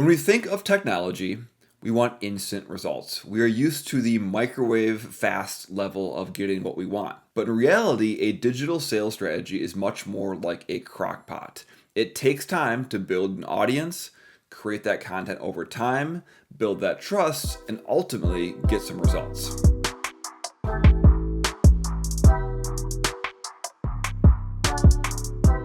When we think of technology, we want instant results. We are used to the microwave fast level of getting what we want. But in reality, a digital sales strategy is much more like a crock pot. It takes time to build an audience, create that content over time, build that trust, and ultimately get some results.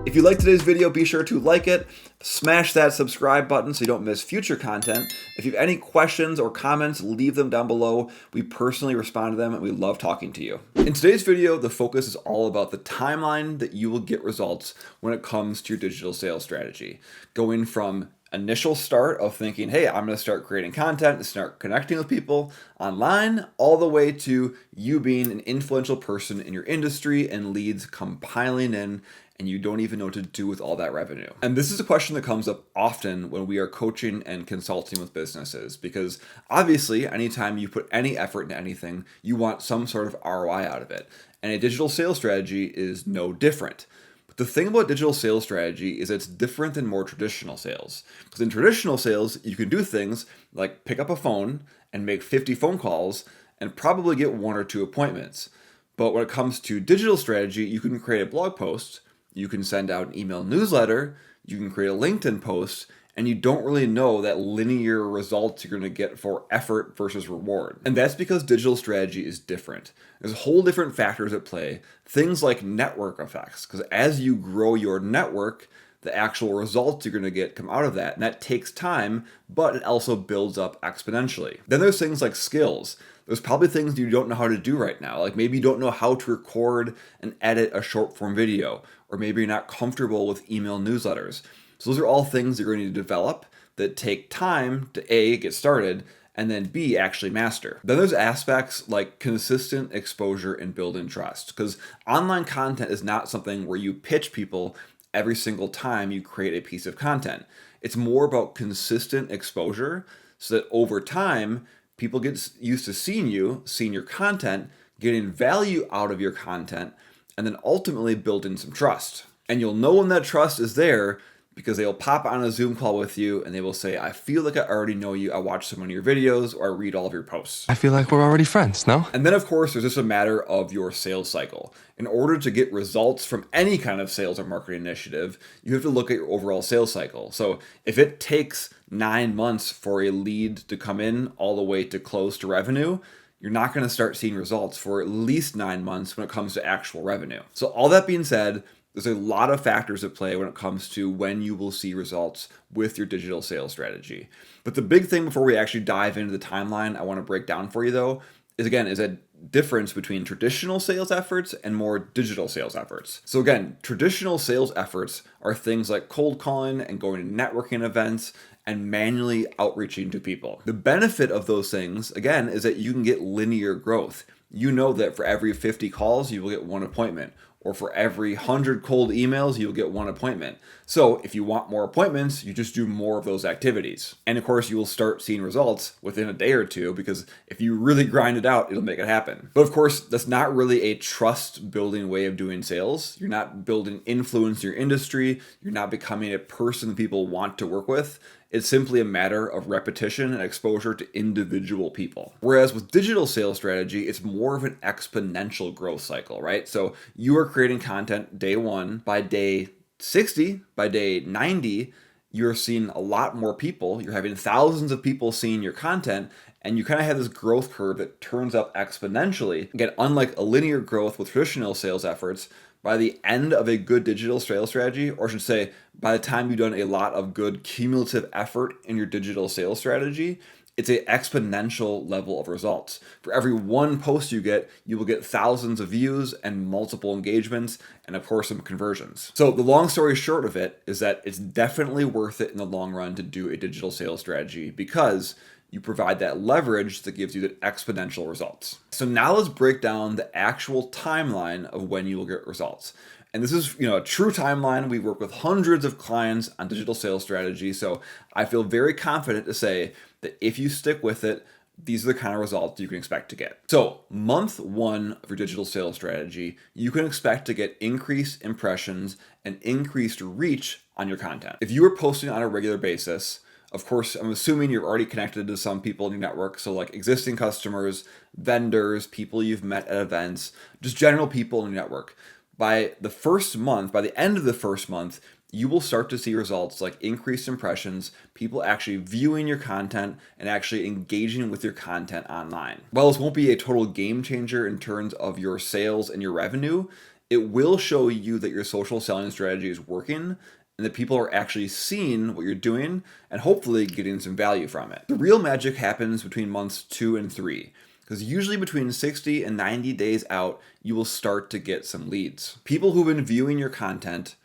If you liked today's video, be sure to like it, smash that subscribe button so you don't miss future content. If you have any questions or comments, leave them down below. We personally respond to them and we love talking to you. In today's video, the focus is all about the timeline that you will get results when it comes to your digital sales strategy. Going from initial start of thinking, hey, I'm going to start creating content and start connecting with people online, all the way to you being an influential person in your industry and leads compiling in, and you don't even know what to do with all that revenue. And this is a question that comes up often when we are coaching and consulting with businesses, because obviously anytime you put any effort into anything, you want some sort of ROI out of it. And a digital sales strategy is no different. But the thing about digital sales strategy is it's different than more traditional sales. Because in traditional sales, you can do things like pick up a phone and make 50 phone calls and probably get 1 or 2 appointments. But when it comes to digital strategy, you can create a blog post, you can send out an email newsletter, you can create a LinkedIn post, and you don't really know that linear results you're going to get for effort versus reward. And that's because digital strategy is different. There's whole different factors at play, things like network effects, because as you grow your network, the actual results you're going to get come out of that, and that takes time, but it also builds up exponentially. Then there's things like skills. There's probably things you don't know how to do right now. Like maybe you don't know how to record and edit a short form video, or maybe you're not comfortable with email newsletters. So those are all things you're going to need to develop that take time to A, get started, and then B, actually master. Then there's aspects like consistent exposure and building trust, because online content is not something where you pitch people every single time you create a piece of content. It's more about consistent exposure so that over time, people get used to seeing your content, getting value out of your content, and then ultimately building some trust. And you'll know when that trust is there because they'll pop on a Zoom call with you and they will say, I feel like I already know you. I watched so many of your videos or I read all of your posts. I feel like we're already friends, no? And then of course, there's just a matter of your sales cycle. In order to get results from any kind of sales or marketing initiative, you have to look at your overall sales cycle. So if it takes 9 months for a lead to come in all the way to close to revenue, you're not going to start seeing results for at least 9 months when it comes to actual revenue. So all that being said, there's a lot of factors at play when it comes to when you will see results with your digital sales strategy. But the big thing before we actually dive into the timeline I want to break down for you though, is a difference between traditional sales efforts and more digital sales efforts. So again, traditional sales efforts are things like cold calling and going to networking events and manually outreaching to people. The benefit of those things, again, is that you can get linear growth. You know that for every 50 calls, you will get 1 appointment. Or for every 100 cold emails, you'll get 1 appointment. So if you want more appointments, you just do more of those activities. And of course, you will start seeing results within a day or 2 because if you really grind it out, it'll make it happen. But of course, that's not really a trust building way of doing sales. You're not building influence in your industry. You're not becoming a person that people want to work with. It's simply a matter of repetition and exposure to individual people. Whereas with digital sales strategy, it's more of an exponential growth cycle, right? So you are creating content day 1. By day 60, by day 90, you're seeing a lot more people. You're having thousands of people seeing your content, and you kind of have this growth curve that turns up exponentially. Again, unlike a linear growth with traditional sales efforts, by the end of a good digital sales strategy, or I should say, by the time you've done a lot of good cumulative effort in your digital sales strategy, it's an exponential level of results. For every 1 post you will get thousands of views and multiple engagements, and of course some conversions. So the long story short of it is that it's definitely worth it in the long run to do a digital sales strategy because you provide that leverage that gives you the exponential results. So now let's break down the actual timeline of when you will get results. And this is, a true timeline. We work with hundreds of clients on digital sales strategy. So I feel very confident to say that if you stick with it, these are the kind of results you can expect to get. So month 1 of your digital sales strategy, you can expect to get increased impressions and increased reach on your content. If you are posting on a regular basis, Of course, I'm assuming you're already connected to some people in your network. So, like existing customers, vendors, people you've met at events, just general people in your network. By the first month, by the end of the first month, you will start to see results like increased impressions, people actually viewing your content and actually engaging with your content online. While this won't be a total game changer in terms of your sales and your revenue, it will show you that your social selling strategy is working and that people are actually seeing what you're doing and hopefully getting some value from it. The real magic happens between months 2 and 3. Because usually between 60 and 90 days out, you will start to get some leads. People who've been viewing your content,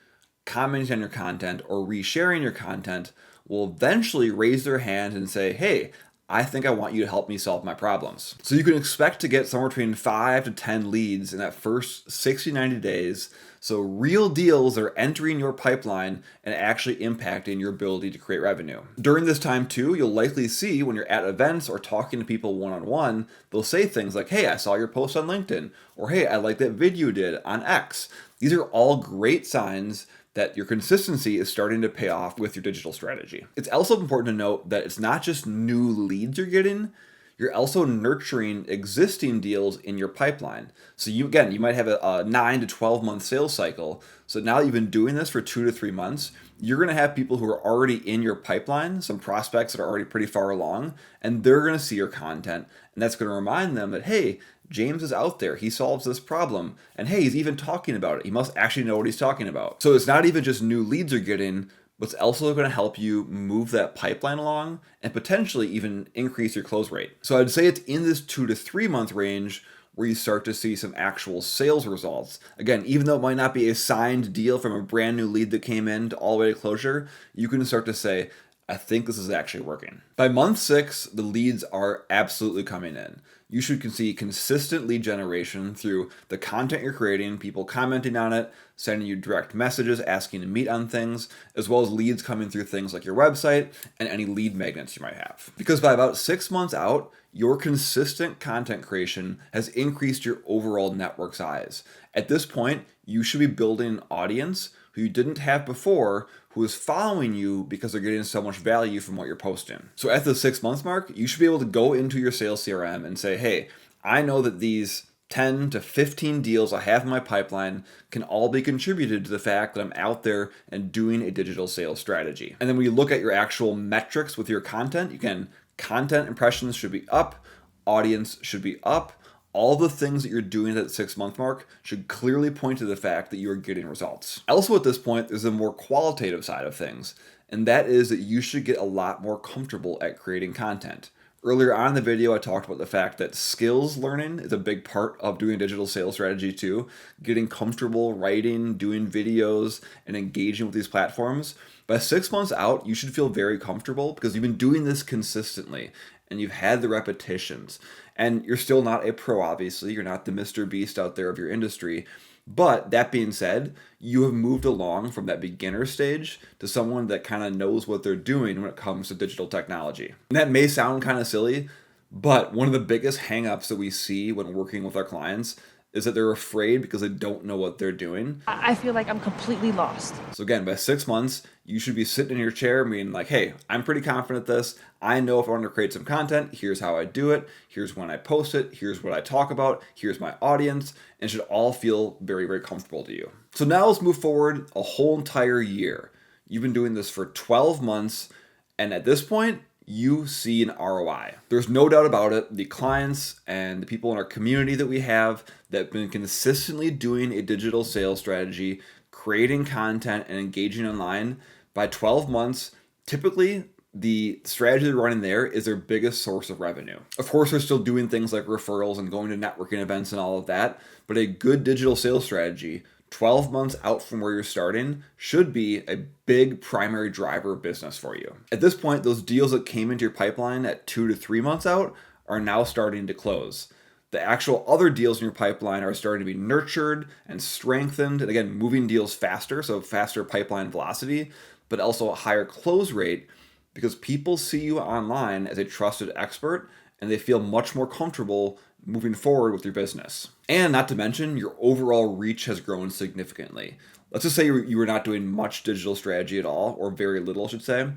commenting on your content, or resharing your content will eventually raise their hand and say, hey, I think I want you to help me solve my problems. So you can expect to get somewhere between 5 to 10 leads in that first 60, 90 days. So real deals are entering your pipeline and actually impacting your ability to create revenue. During this time too, you'll likely see when you're at events or talking to people one-on-one, they'll say things like, hey, I saw your post on LinkedIn, or hey, I like that video you did on X. These are all great signs that your consistency is starting to pay off with your digital strategy. It's also important to note that it's not just new leads you're getting, you're also nurturing existing deals in your pipeline. So you might have a 9 to 12 month sales cycle. So now you've been doing this for 2 to 3 months, you're going to have people who are already in your pipeline, some prospects that are already pretty far along, and they're going to see your content. And that's going to remind them that, hey, James is out there. He solves this problem. And hey, he's even talking about it. He must actually know what he's talking about. So it's not even just new leads you're getting, but it's also going to help you move that pipeline along and potentially even increase your close rate. So I'd say it's in this 2 to 3 month range where you start to see some actual sales results. Again, even though it might not be a signed deal from a brand new lead that came in to all the way to closure, you can start to say, I think this is actually working. By month 6, the leads are absolutely coming in. You should see consistent lead generation through the content you're creating, people commenting on it, sending you direct messages, asking to meet on things, as well as leads coming through things like your website and any lead magnets you might have. Because by about 6 months out, your consistent content creation has increased your overall network size. At this point, you should be building an audience who you didn't have before, who is following you because they're getting so much value from what you're posting. So at the 6 month mark, you should be able to go into your sales CRM and say, hey, I know that these 10 to 15 deals I have in my pipeline can all be contributed to the fact that I'm out there and doing a digital sales strategy. And then when you look at your actual metrics with your content, content impressions should be up, audience should be up. All the things that you're doing at the 6 month mark should clearly point to the fact that you are getting results. Also at this point, there's a more qualitative side of things, and that is that you should get a lot more comfortable at creating content. Earlier on in the video, I talked about the fact that skills learning is a big part of doing digital sales strategy too. Getting comfortable writing, doing videos, and engaging with these platforms. By 6 months out, you should feel very comfortable because you've been doing this consistently and you've had the repetitions. And you're still not a pro, obviously. You're not the Mr. Beast out there of your industry. But that being said, you have moved along from that beginner stage to someone that kind of knows what they're doing when it comes to digital technology. And that may sound kind of silly, but one of the biggest hangups that we see when working with our clients is that they're afraid because they don't know what they're doing. I feel like I'm completely lost. So again, by 6 months, you should be sitting in your chair being like, hey, I'm pretty confident at this. I know if I want to create some content, here's how I do it. Here's when I post it. Here's what I talk about. Here's my audience. And it should all feel very, very comfortable to you. So now let's move forward a whole entire year. You've been doing this for 12 months. And at this point, you see an ROI. There's no doubt about it. The clients and the people in our community that we have that have been consistently doing a digital sales strategy, creating content and engaging online, by 12 months, typically the strategy they're running there is their biggest source of revenue. Of course, they're still doing things like referrals and going to networking events and all of that, but a good digital sales strategy 12 months out from where you're starting should be a big primary driver of business for you. At this point, those deals that came into your pipeline at 2 to 3 months out are now starting to close. The actual other deals in your pipeline are starting to be nurtured and strengthened, and again, moving deals faster, so faster pipeline velocity, but also a higher close rate because people see you online as a trusted expert and they feel much more comfortable moving forward with your business. And not to mention, your overall reach has grown significantly. Let's just say you were not doing much digital strategy at all, or very little, I should say.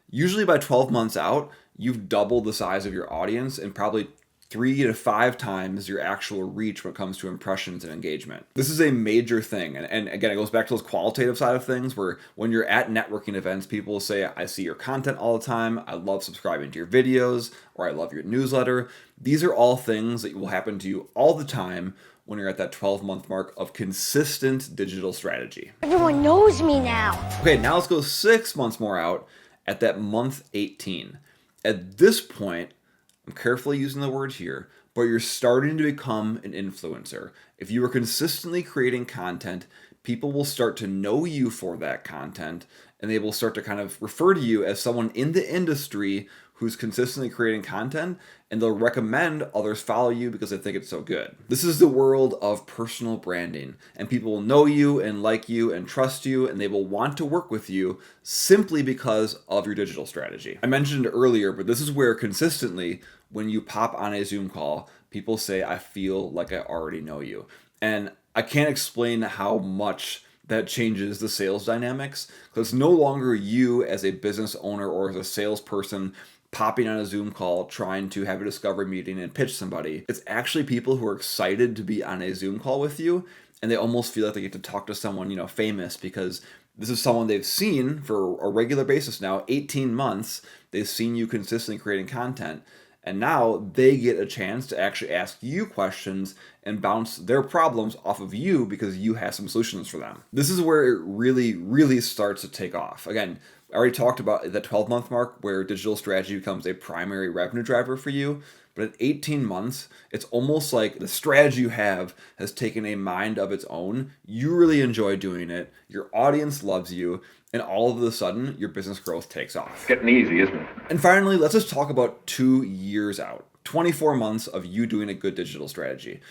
Usually by 12 months out, you've doubled the size of your audience and probably 3 to 5 times your actual reach when it comes to impressions and engagement. This is a major thing. And again, it goes back to those qualitative side of things where when you're at networking events, people will say, I see your content all the time. I love subscribing to your videos, or I love your newsletter. These are all things that will happen to you all the time when you're at that 12-month mark of consistent digital strategy. Everyone knows me now. Okay, now let's go 6 months more out at that month 18. At this point, I'm carefully using the word here, but you're starting to become an influencer. If you are consistently creating content, people will start to know you for that content, and they will start to kind of refer to you as someone in the industry who's consistently creating content, and they'll recommend others follow you because they think it's so good. This is the world of personal branding, and people will know you and like you and trust you, and they will want to work with you simply because of your digital strategy. I mentioned it earlier, but this is where consistently, when you pop on a Zoom call, people say, I feel like I already know you. And I can't explain how much that changes the sales dynamics, because it's no longer you as a business owner or as a salesperson popping on a Zoom call, trying to have a discovery meeting and pitch somebody. It's actually people who are excited to be on a Zoom call with you, and they almost feel like they get to talk to someone, famous, because this is someone they've seen for a regular basis now, 18 months. They've seen you consistently creating content, and now they get a chance to actually ask you questions and bounce their problems off of you because you have some solutions for them. This is where it really, really starts to take off. Again, I already talked about the 12-month mark where digital strategy becomes a primary revenue driver for you. But at 18 months, it's almost like the strategy you have has taken a mind of its own. You really enjoy doing it. Your audience loves you. And all of a sudden, your business growth takes off. It's getting easy, isn't it? And finally, let's just talk about 2 years out. 24 months of you doing a good digital strategy.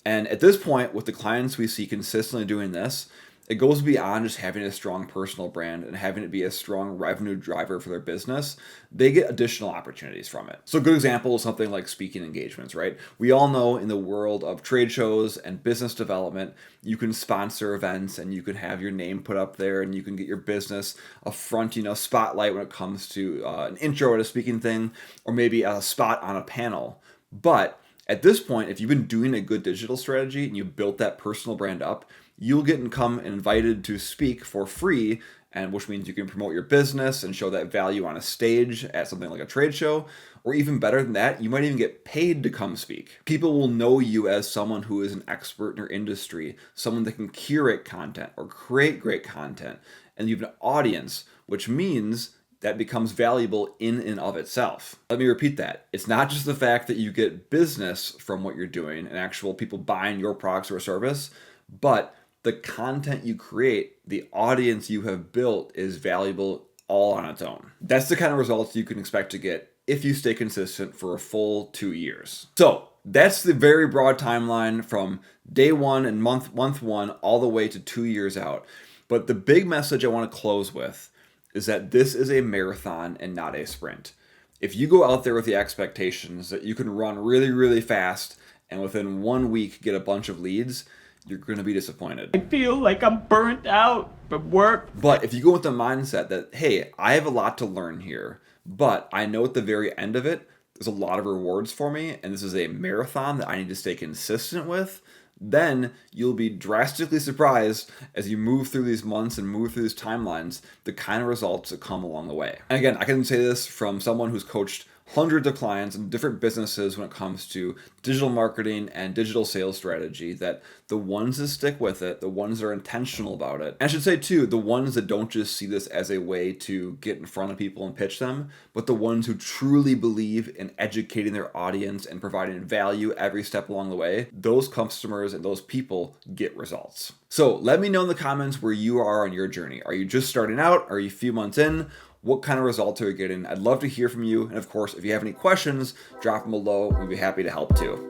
And at this point, with the clients we see consistently doing this, it goes beyond just having a strong personal brand and having it be a strong revenue driver for their business. They get additional opportunities from it. So a good example is something like speaking engagements, right? We all know in the world of trade shows and business development, you can sponsor events and you can have your name put up there and you can get your business a front, spotlight when it comes to an intro at a speaking thing, or maybe a spot on a panel. But at this point, if you've been doing a good digital strategy and you built that personal brand up, you'll get invited to speak for free, and which means you can promote your business and show that value on a stage at something like a trade show, or even better than that, you might even get paid to come speak. People will know you as someone who is an expert in your industry, someone that can curate content or create great content, and you have an audience, which means that becomes valuable in and of itself. Let me repeat that. It's not just the fact that you get business from what you're doing and actual people buying your products or service, but the content you create, the audience you have built is valuable all on its own. That's the kind of results you can expect to get if you stay consistent for a full 2 years. So that's the very broad timeline from day one and month one all the way to 2 years out. But the big message I want to close with is that this is a marathon and not a sprint. If you go out there with the expectations that you can run really, really fast and within 1 week get a bunch of leads, you're going to be disappointed. I feel like I'm burnt out from work. But if you go with the mindset that, hey, I have a lot to learn here, but I know at the very end of it, there's a lot of rewards for me, and this is a marathon that I need to stay consistent with, then you'll be drastically surprised as you move through these months and move through these timelines, the kind of results that come along the way. And again, I can say this from someone who's coached hundreds of clients in different businesses when it comes to digital marketing and digital sales strategy, that the ones that stick with it, the ones that are intentional about it, and I should say too, the ones that don't just see this as a way to get in front of people and pitch them, but the ones who truly believe in educating their audience and providing value every step along the way, those customers and those people get results. So let me know in the comments where you are on your journey. Are you just starting out? Are you a few months in? What kind of results are you getting? I'd love to hear from you. And of course, if you have any questions, drop them below. We'd be happy to help too.